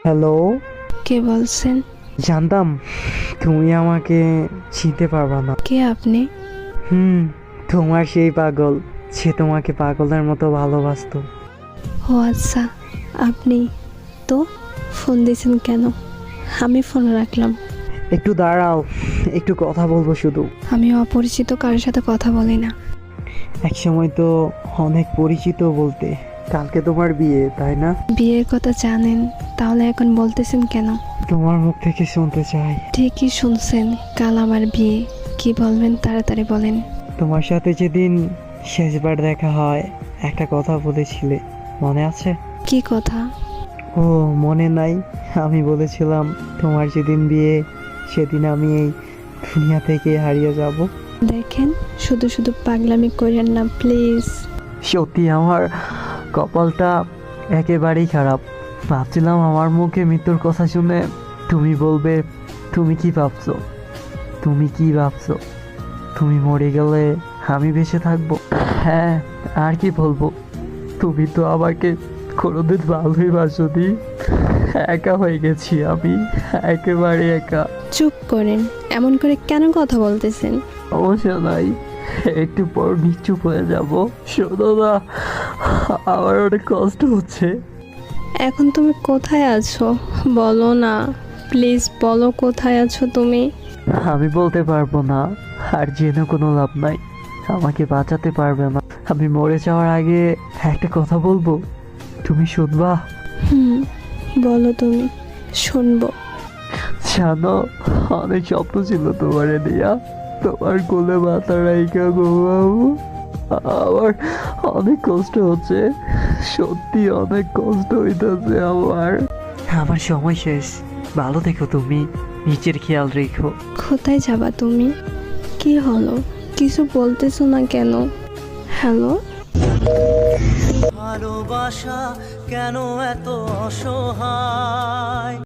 Hello. কে বলছেন? জানতাম তুমি আমাকে চিনতে পারবা না। কে আপনি? হুম, তোমার সেই পাগল, সে তোমাকে পাগলের মতো ভালোবাসতো। ও আচ্ছা, আপনি তো ফোন দিয়েছেন কেন? আমি ফোন রাখলাম। একটু দাঁড়াও, একটু কথা বলবো শুধু। আমি অপরিচিত কারোর সাথে কথা বলি না। এক সময় তো অনেক পরিচিত বলতে। কালকে তোমার বিয়ে, তাই না? বিয়ের কথা জানেন, তাহলে এখন বলতেছেন কেন? তোমার মুখ থেকে শুনতে চাই। ঠিকই শুনছেন, কাল আমার বিয়ে। কি বলবেন তাড়াতাড়ি বলেন। তোমার সাথে যেদিন শেষবার দেখা হয়, একটা কথা বলেছিলে, মনে আছে? কি কথা? ও, মনে নাই? আমি বলেছিলাম তোমার যেদিন বিয়ে সেদিন আমি এই দুনিয়া থেকে হারিয়ে যাব। দেখেন, শুধু শুধু পাগলামি করেন না প্লিজ। সত্যি আমার কপালটা একেবারেই খারাপ। ভাবছিলাম আমার মুখে মৃত্যুর কথা শুনে তুমি বলবে তুমি কি ভাবছো, তুমি কি ভাবছো, তুমি মরে গেলে আমি বেঁচে থাকবো। হ্যাঁ, আর কি বলবো, তুমি তো আমাকে কোনোদিন ভালোই বাসোনি। একা হয়ে গেছি আমি, একেবারে একা। চুপ করেন, এমন করে কেন কথা বলতেছেন? সমস্যা নাই, একটু পর নিশ্চুপ হয়ে যাব। শোনো না, আমার অনেক কষ্ট হচ্ছে। এখন তুমি কোথায় আছো বলো না, প্লিজ বলো কোথায় আছো তুমি। আমি বলতে পারবো না, আর জেনে কোনো লাভ নাই। আমাকে বাঁচাতে পারবে না। আমি মরে যাওয়ার আগে একটা কথা বলবো, তুমি শুনবা? হুম, বলো তুমি, শুনবো। জানো, অনেক স্বপ্ন ছিল তোমারে দিয়া, তোমার কোলে মাথা রাইখা ঘুমাবো। আমার অনেক কষ্ট হচ্ছে, সত্যি অনেক কষ্ট হইতেছে আমার। আমার সময় শেষ, ভালো থেকো তুমি, নিজের খেয়াল রেখো। কোথায় যাবা তুমি? কি হলো, কিছু বলতেছো না কেন? হ্যালো। ভালোবাসা কেন এত অসহায়,